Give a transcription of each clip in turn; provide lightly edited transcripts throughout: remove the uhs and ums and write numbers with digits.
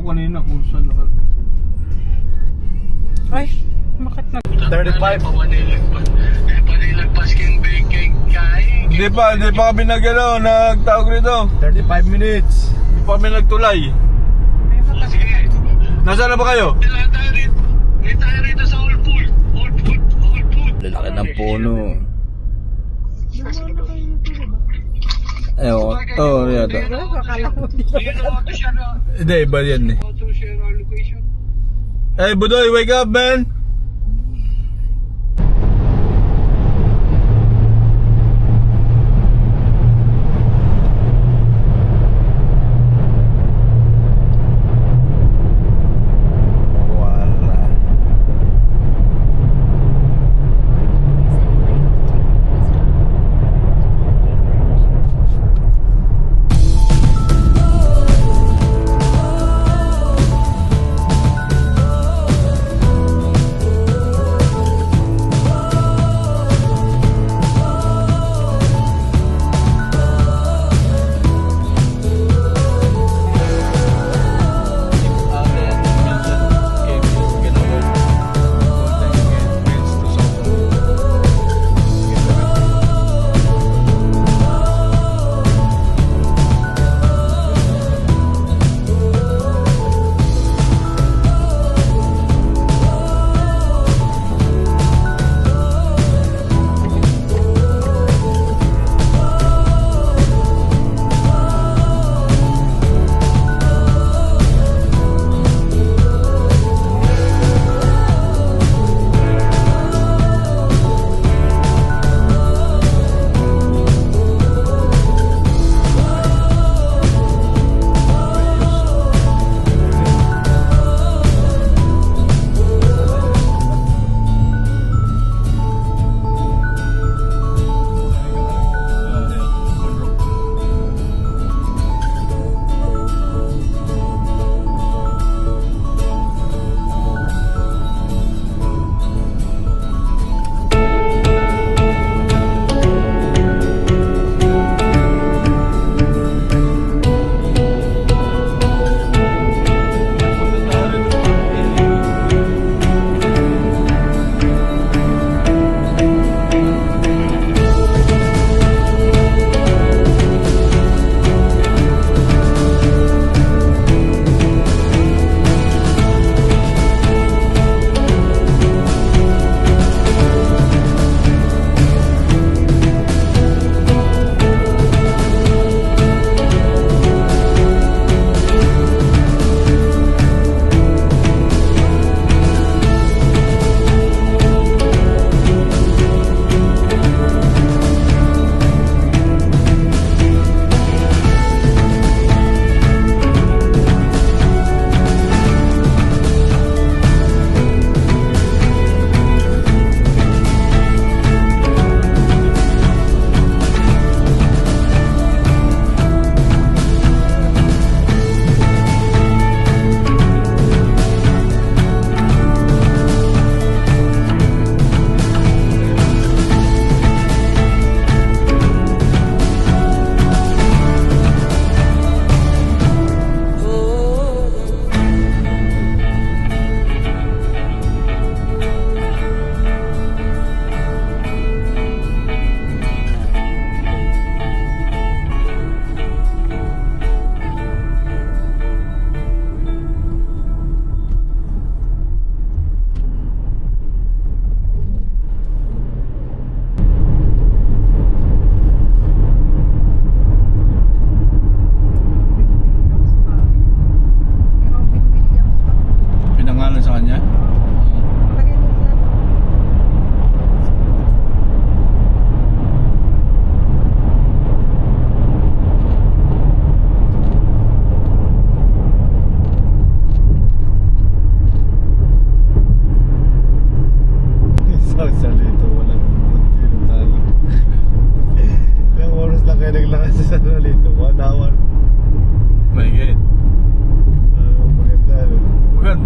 kanina kung saan naka... Ay, bakit na? 35. Panilagpas kang bigay kain. Hindi pa kami nagtawag rito. 35 minutes. Hindi pa kami nagtulay. Sige. Nasaan na ba kayo? May tayo rito sa All Food. Lalaki ng puno. Ewan, yata. Akala mo di ba? Ayun, auto siya na. Hindi, iba yan eh. Auto share location. Hey, Budoy, wake up, man!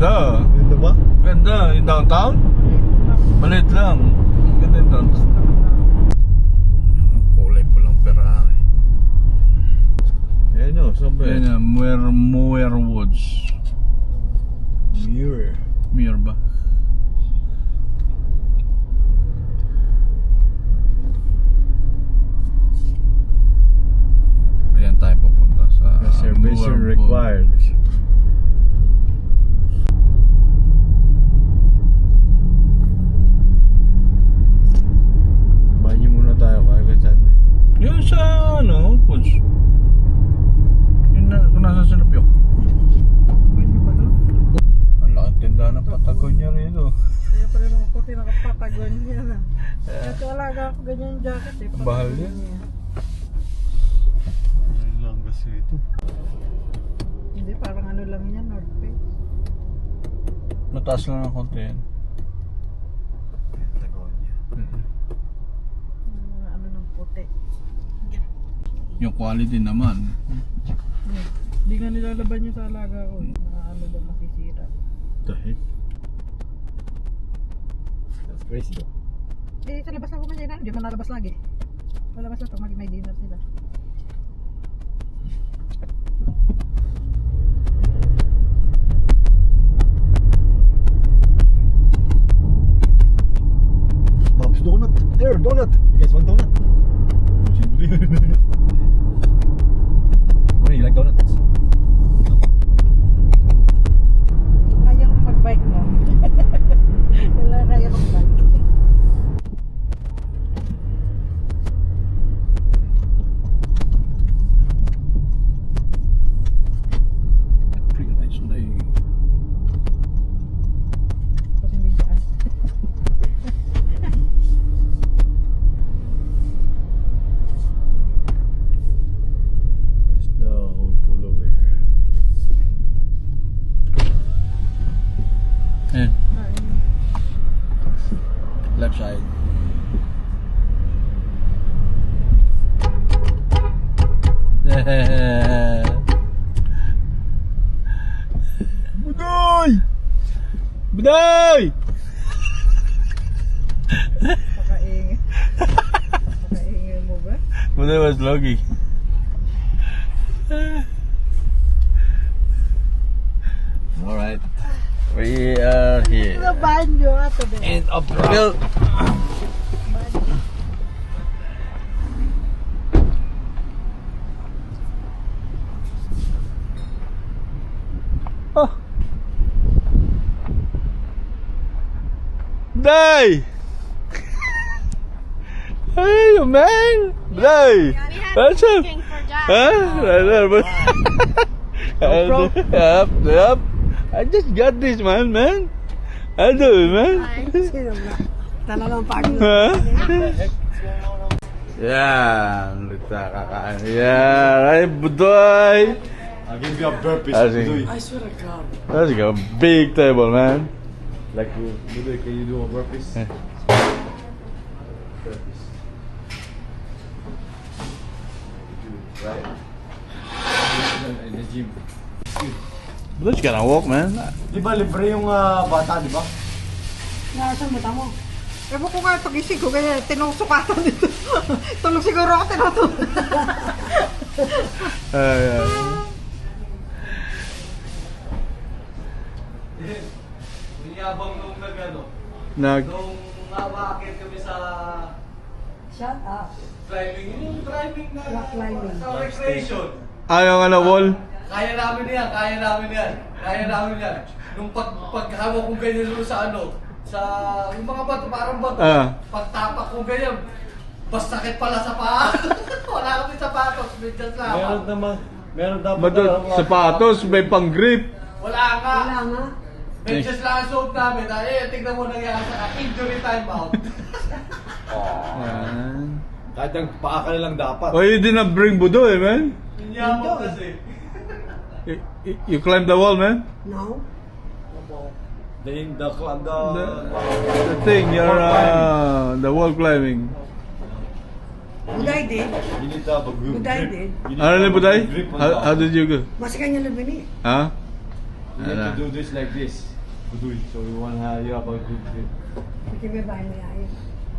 Ganda. Ganda ba? Ganda. Yung downtown? Maliit lang. Ganda yung downtown. Kulay pulang Ferrari. Ayan o, saan ba Ayan yan? na, Muir Woods. Patagon niya na. Ito alaga ako ganyan yung jacket eh. Bahal Patagon yan. niya. Ayun lang kasi ito. Hindi, parang ano lang yan, North Face. Mataas lang ng konti yan. Ano ng puti. Yung quality naman. Hindi nga nilalaban niya sa alaga ko eh. Ano daw masisira. The heck? That's crazy though. Eh, sa labas ako man yan. Hindi man nalabas lagi. Sa labas lang pag may dinner sila. Bob's Donut. There, donut. You guys want donut? What do you like donuts? Kaya kong mag-bike mo. Wala kaya kong bike. Pretty nice day. Tapos hindi dyan. There's the whole pool over here. And left side. Budoy! Budoy! Pakaingay. Pakaingay mo ba? Budoy was lucky. Alright. We are here. Sa banyo ato din. End of the road. Oh. Day! Hey, man! Day! What's up? Huh? Yep, yep. I just got this, man. I do it, man. Sino ba? Talagang pagod. Huh? Yeah, kakain. Yeah, right, Budoy. I'll give you a burpees. I swear to God. That's like a big table, man. Like, Budoy, can you do a burpees? Yeah. Burpees. Right. In the gym. Budoy's gonna walk, man. Di ba libre yung bata, di ba? Nasaan mo tamo? Ewan ko nga pagising ko kaya tinusukatan dito. Tulog siguro ako tinutulog. Yeah. Yabang nung Nag. nung nawakit kami sa Shut up. climbing, yung driving na Rock climbing. sa recreation. Ayaw nga na wall. Kaya namin yan. Nung paghawak kong ganyan doon sa yung mga bato, parang bato. Pagtapak kong ganyan, mas sakit pala sa paa. Wala kami sapatos, medyas lang. Meron dapat. Bato, sapatos, may pang-grip. Wala nga. Wala nga. Medyas lang ang suot namin. Tignan mo nangyari sa injury timeout. Yan. Kahit ang paa ka lang dapat. Oh, you didn't bring Budoy, man. Inyamot kasi. You climbed the wall, man. No. The The thing, you're the wall climbing. Buday din. You need to have a good Buday grip. din. You need Ano to na have a Budoy? good grip on How top. did you go? Masih kanya lebih ni. Huh? You need to do this like this. Budoy. So you want to you have a good grip. Mungkin may bahay na yan.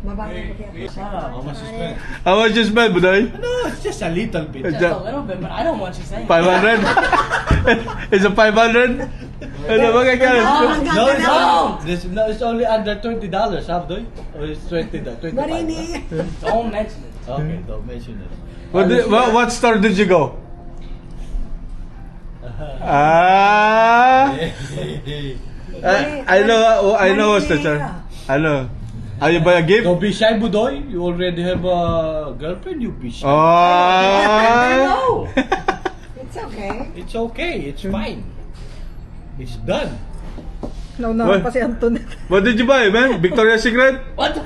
Mabangin ko kaya. How much you spend? How much you spent, Budoy? No, it's just a little bit. It's A little bit, but I don't want you saying. 500? Is it 500? Ano ba kaya? No, it's No! not. It's only under $20, Abdoy. Or it's 25. Marini. Don't mention it. Okay, don't mention it. What store did you go? Ah! I know what's the store. I know. Are you buy a gift? Don't be shy, Budoy. You already have a girlfriend. You be shy. Oh! It's okay. It's okay. It's fine. It's done. Naunahan What? pa si Antoinette. What did you buy, man? Victoria's Secret? What?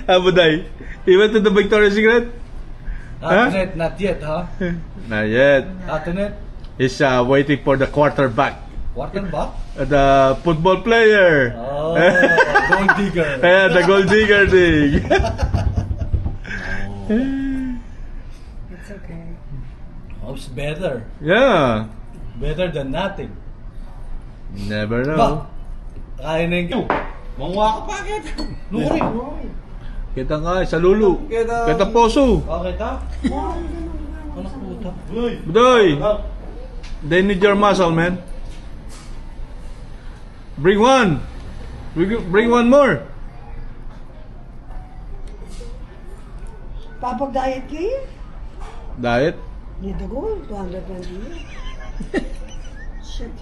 Buday. You went to the Victoria's Secret? Huh? Antoinette, not yet, huh? Not yet. Antoinette, He's waiting for the quarterback. quarterback? The football player. Oh, gold digger. Yeah, the gold digger thing. It's okay. Hope's better. Yeah. Better than nothing. Never Ba? know. Kaya na yung... Mangwa ka pa, Kit. Luri. Kita nga sa Lulu. Kita- Kita Poso. Okay, ta? Anak puta. Uy. Budoy. They need your muscle, man. Bring one. Bring one more. Papag-diet kayo? Diet. Need to go, 220. Shit.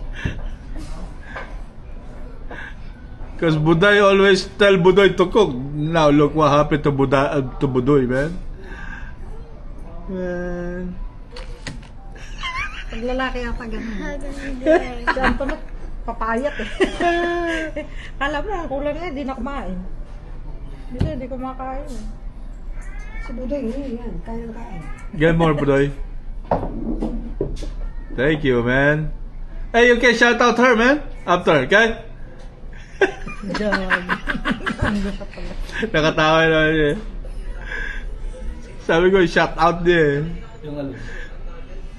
Because Buday always tell Budoy to cook. Now look what happened to Budoy, man. Man. Pag lalaki yata ganun. Si Antoinette, papayat eh. Kala mo, ang kulang niya, hindi na kumain. Hindi ko makain. Si Budoy, yan, kaya-kaya. Get more, Budoy. Thank you, man. Hey, you can shout out her, man. After, okay? Diyan. Nakatawa na niya. Sabi ko, shout out niya eh. Yung ano,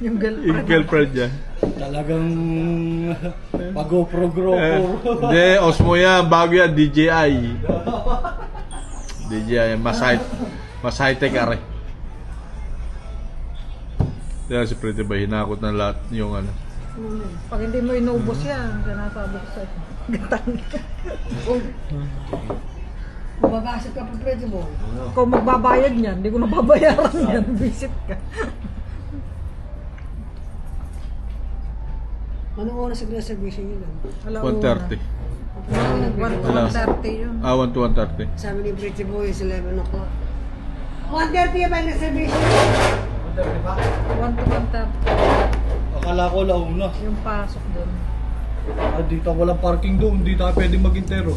Yung Yung girlfriend. girlfriend niya. talagang pag-GoPro-GoPro. Hindi, Osmo yan. Bago yan, DJI. DJI, mas high-tech are. Kaya si Pretty Boy, hinakot na lahat yung ano. Pag hindi mo inubos yan, sinasabi ko sa'yo. Gatang. Mababasit ka pa pwede mo. Kung magbabayad niyan, hindi ko na babayaran yan. Visit ka. Anong oras ang reservation nyo lang? 1:30. 1:30 yun. 1 to 1:30. Sabi ni Pretty Boy is 11 o'clock. 1:30 ba yung reservation? 1 to 1:30. Akala ko launa. Yung pasok doon. Ah, dito walang parking doon. Hindi tayo pwede mag-intero.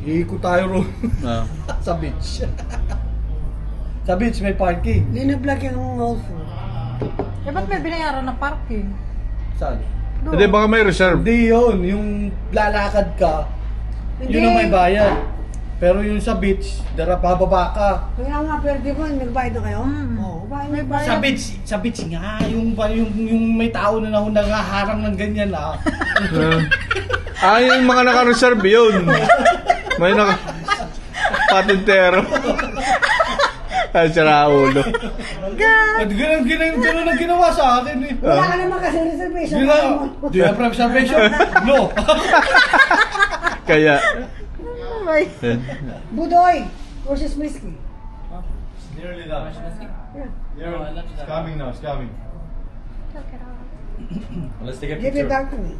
Iikot tayo ron. Ah. Sa beach. Sa beach may parking. Hindi na-vlog yung also. Eh, ba't may binayaran na parking? Saan? Doon. Hindi, baka may reserve. Hindi yun. Yung lalakad ka, yun ang may bayad. Pero yung sa beach, pababa ka. Kaya nga, Pretty Boy, nagbayad na kayo? Mm. Oo, bayad May na. bayad. Sa beach nga, yung may tao na nangaharang ng ganyan ah. Yung mga naka-reserve yun. May patintero. Ay, sira ulo. At ganun ang ginawa sa akin eh. Wala ka naman kasi reservation. Do you have reservation? No. Kaya, May. Budoy versus Whiskey. Nearly done. It's coming now, it's coming. Let's take a Give it picture. back to me.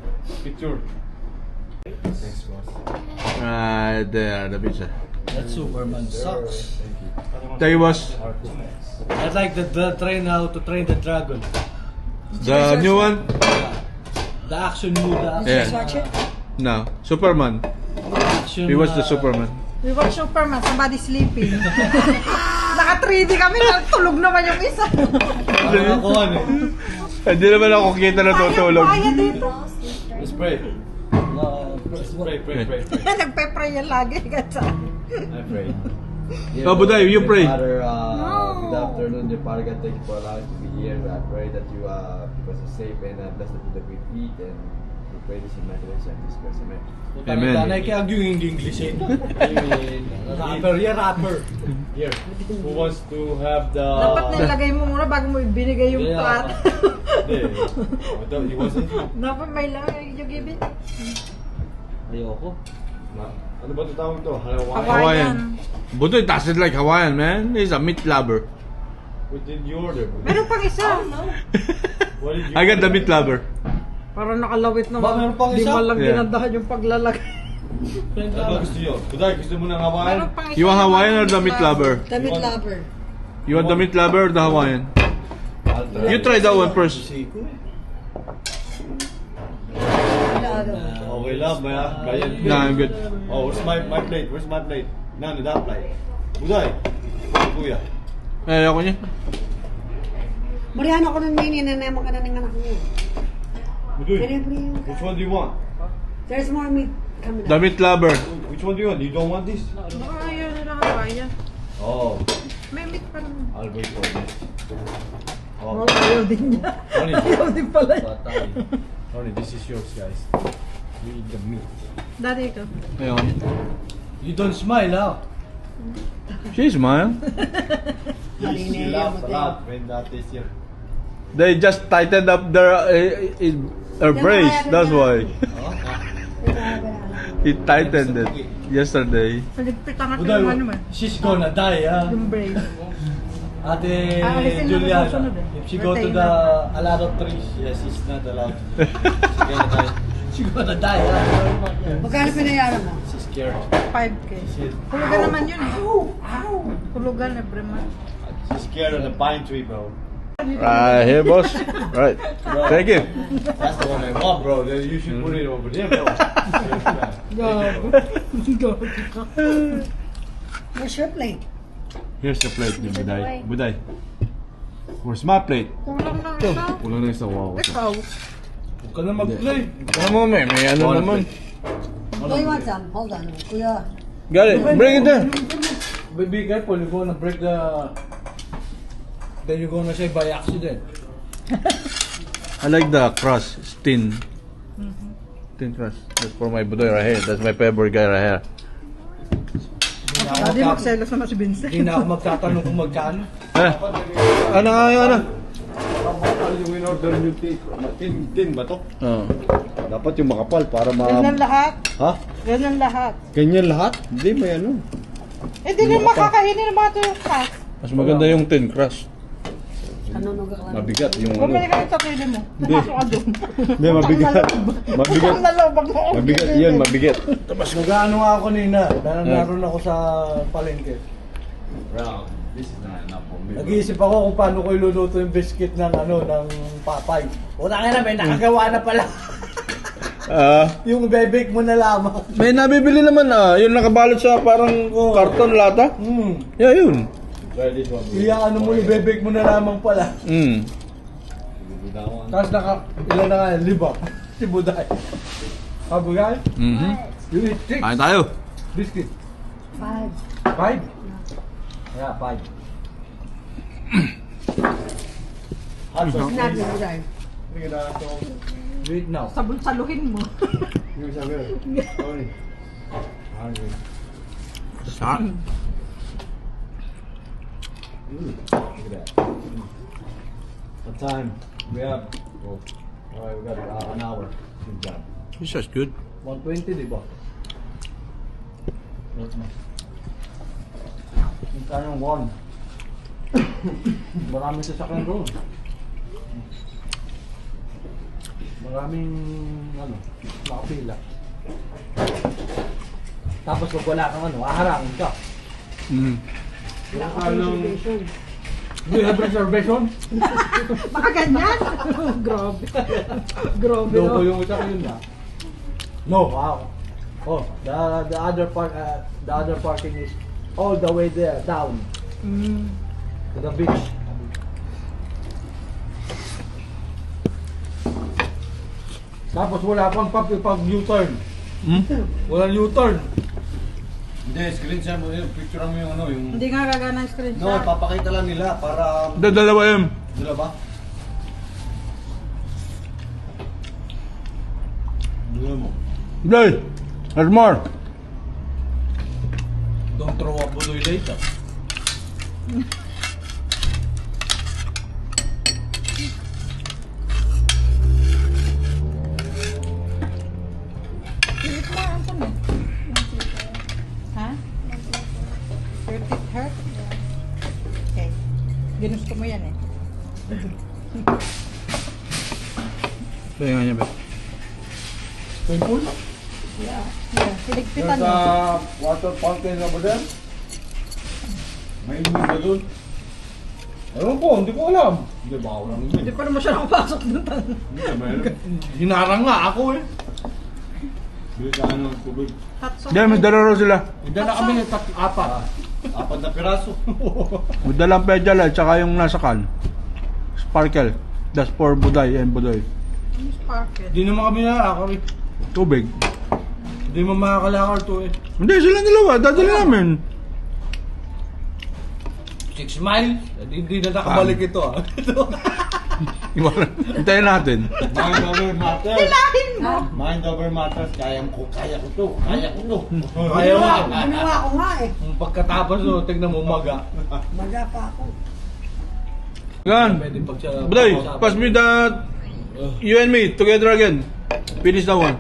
Picture. Thanks, boss. there, the picture. That Superman sucks. Tell you was I'd like the train how to train the dragon. the new one? The action mode. Yeah. Just watch it. No, Superman. Action, He was the Superman. We watch Superman, somebody sleeping. Naka 3D kami, tulog naman yung isa. Parang ako ano eh. Hindi naman ako kita na tutulog. Kaya dito. Let's pray. Pray. Nagpe-pray yan lagi. Gansa. I pray. Oh, Buday, you pray. Father, No. good afternoon, dear Father God. Thank you for allowing us to be here. I pray that you keep us safe and bless the food that we eat. And we pray this in my name, Jesus Christ. Amen. Amen. Tanay kaya yung hindi English eh. Rapper, yeah, rapper. Here. Who wants to have the... Dapat nilagay mo muna bago mo ibinigay yung Yeah. plat. He wasn't... Dapat may lang, you give it. Ayoko. Ano ba ito tawag ito? Hawaiian. Hawaiian. Budoy doesn't like Hawaiian, man. He's a meat lover. What did you order? Meron pang isa. What did you I got the order? meat lover. Parang nakalawit Ba, meron naman. pang Di isa? man lang Yeah. ginandahan yung paglalagay. Ano ba gusto nyo? Buday, gusto mo ng Hawaiian? Meron pang isa. You want Hawaiian or the meat lover? The meat lover. You want the meat lover or the Hawaiian? You try that one first. Okay lang, Bayan. Nah, I'm good. Oh, where's my plate? Where's my plate? No, that plate. Buday. Kuya. Ay, ako niya. Mariano ko ng mini na naman ka na ng anak mo. Buday. Pero yung Which one do you want? there's more meat coming The up. meat lover. Which one do you want? You don't want this? Baka ayaw nila kaya. Oh, May meat pa naman. I'll wait for this. Oh, Oh, ayaw din niya. Ronnie. Ayaw din pala. Ronnie, this is yours, guys. You eat the meat. Dati ikaw. Ay, ako niya. You don't smile, ha? She smile. She laughed a lot when that is here. They just tightened up their her brace. That's why. He tightened it yesterday. Naligpitan ka Buday, ng ano man. she's gonna die, ha? Yung brain. Ate Aalisin na Juliana, sa susunod, if she go to Retainer. the a lot of trees, Yes, it's not allowed. she gonna die, ha? Magkano pinayaran mo? She's scared. 5K. Hulugan naman yun eh. Hulugan na brema. She's scared of the pine tree, bro. Right here, boss. Right. Thank you. That's the one I want, bro. Then you should put it over there, bro. Where's your plate? Here's the plate ni Buday. Buday. Where's my plate? Kulang lang ito. Kulang na isang wawa. Ikaw. Huwag ka na mag-play. Ano mo, may ano naman. Do you want some? Hold on. Kuya. Got it. Bring it there. Be careful, you're gonna break the... Then you're gonna say by accident. I like the crust. It's thin. Thin crust. That's for my Buday right here. That's my favorite guy right here. Hindi magselos naman si Vincent. Hindi na ako magtatanong kung magkano. Eh, ano nga yung ano? Yung in-order yung tin ba to? Oh. Dapat yung makapal para Ganyan lahat. Ha? Ganyan lahat. Ganyan lahat? Hindi, may ano. Eh, di rin makakainin ng mga tuyong kas. Mas maganda yung thin crust. Kanunog ako lang. Mabigat yung ano. Bumili ka yung sarili mo. Pumasok ka doon. Hindi, mabigat. Mabigat. Ang nalabag mo. Mabigat yun, mabigat. Nag-ano nga ako kanina. Naroon ako sa palengke. Bro, this is not enough for me. Nag-iisip ako kung paano ko iluluto yung biscuit ng ano, ng Papay. Una nga na, may nakagawa na pala. Yung bebek mo na lamang. May nabibili naman yung nakabalot sa parang karton lata. Yeah, yun. Try this one. Ano mo yung bebek mo na lamang pala. Mm. That one. Tapos ilan na nga, 5. Si Buday. Buday? Mhm. You eat 6 Kain tayo. biscuit. 5. 5? Yeah, 5. Sinabi mo dahil. You eat now. Saluhin mo. Sorry. Hungry. Sarap. Look at that. What time? We have. Oh, alright, we got an hour. Good job. This is good. 120, di ba? Yung tanong 1. Maraming sasakyan doon. Maraming, nakapila. Tapos pag wala kang haharangin ka. Mm. Do you have reservation? Baka ganyan. Grabe. Grabe. Loko no? yung isa ko yun na. No, wow. Oh, the other parking is all the way there, down to the beach. Tapos wala pang pag U-turn. Walang U-turn. Hindi, screenshot mo yun. Picture mo yung ano, yung... Hindi nga gagana yung screenshot. No, papakita lang nila para... Dalawa yun. Dala ba? Dala mo. Hey, there's more. Don't throw up budoy later. Ha? 30th hurt? Okay. Ginusto mo yan eh. Kaya nga niya ba? Painful? Yeah. Siligpitan There's mo. a water fountain over there. May inumin ba dun? Ewan ko, hindi ko alam. Hindi, bawal lang yun. Hindi pa naman siya nakapasok doon. Hindi, mayroon. Hinarang nga ako eh. Bili ka ng tubig. Hot sauce. Hindi, may dala raw sila. Dala kami ng apat. 4 na piraso. May dalang pedal at saka yung nasa can. Sparkle. That's for Buday and Buday. Ano sparkle? Hindi naman kami nakakar eh. Tubig. Hindi mo makakalakar to eh. Hindi, sila dalawa. Dadali namin. 6 miles. Hindi na nakabalik ito ah. Hintayin natin. Mind over matters. Hilahin mo! Mind over matters. Kaya ko to. Kaya ko to. Kaya mo. Ginawa ko nga eh. Pagkatapos no, tignan mo maga. Maga pa ako. Gan. Pwede pag siya... Buday, pass me that. You and me, together again. Finish that one.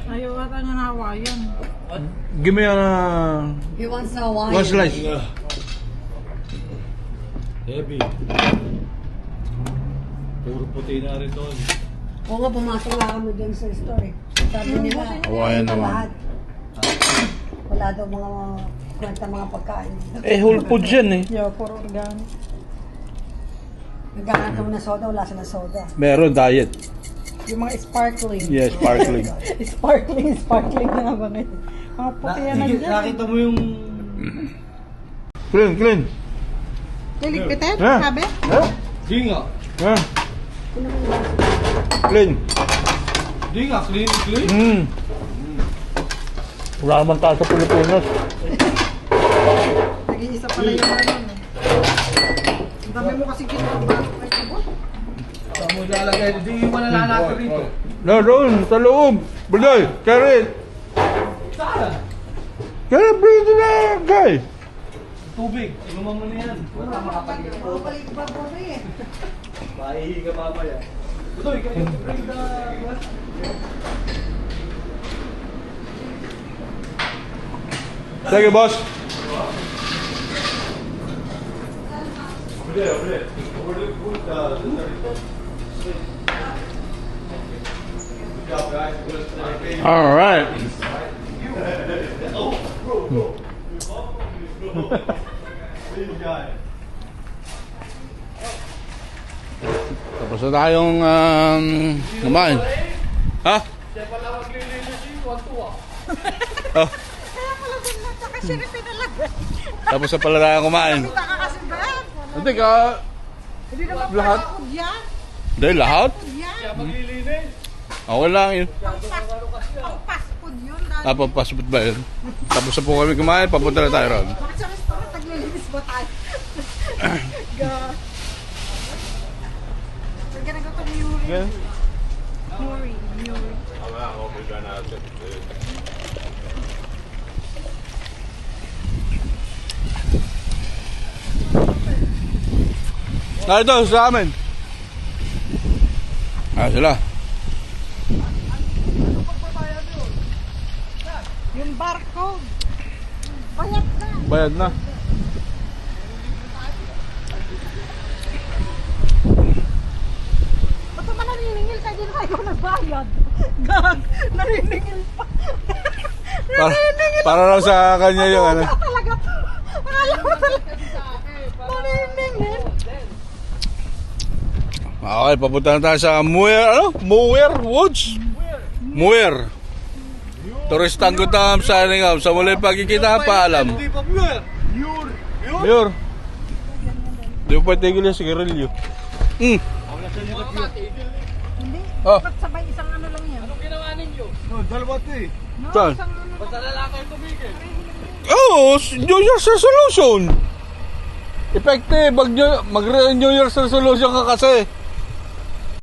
Ayaw ata niya na Hawaiian. Give me He wants a wine. one slice. Heavy. Puro puti na rin doon. Oo nga, pumasok nga kami dun sa store eh. Sabi nila, Hawaiian ito naman. lahat. Wala daw mga kwenta mga pagkain. Eh, whole foods yan eh. Yeah, puro organic. Nagkakat naman ng soda, wala silang soda. Meron, diet. Yung mga sparkling. Yes, sparkling. sparkling na nga ba ngayon? Mga puti yan nandiyan. Nakita mo yung... Clean, clean. Liligpitin, Yeah. sabi? Yeah. Di nga. Yeah. Clean. Di nga, clean. Wala naman tayo sa Pilipinas. Naging isa pala yung ano. Ang dami mo kasi ginawa ba? Ay, sabot. Saan mo ilalagay? Hindi yung malalala rito. No, doon, sa loob. Buday, carry it. Saan? Carry it, bring it to the guy. Tubig. Inuman mo na yan. Wala makapagin. Oo, balik pa po eh. Mahihi ka mamaya. Budoy, can you bring the glass? Thank you, boss. All right. Tapos na tayong kumain. Ha? Siya pala maglilinis yung tuwa. Oh, Kaya pala din na tsaka siya rin pinalagay. tapos na pala tayong kumain. Kita ka kasi ba? Hindi ka. Hindi naman Lahat? pala ako yan. Hindi, lahat. Yan. Siya maglilinis. Okay lang yun. Ang fast food yun. Dahil Passport ba yun? Tapos na po kami kumain, papunta na tayo ron. bakit sa restaurant naglilinis ba tayo? God. We're gonna go to Muri. Muri. Ito, sa amin. Sila. Yung barcode. Bayad na. Bayad na. Ba't naman naniningil ka din kayo nagbayad? Gag, naniningil pa. Para lang sa kanya yung ano. Talaga to. Alam mo talaga. Naniningil. Okay, papunta na tayo sa Muir Woods. Muir. Turistang gutam sa Ningam. Sa muli pagkikita, paalam. Hindi pa pure. Muir. Di mo pa tigil yung sigarilyo. Hindi. Oh. Ba't sabay isang ano lang yan? Anong ginawa ninyo? No, dalawa to eh. No, Saan? isang ano lang. Basta lalaki yung tumigil. Oh, New Year's resolution. Effective. Mag-New Year's resolution ka kasi.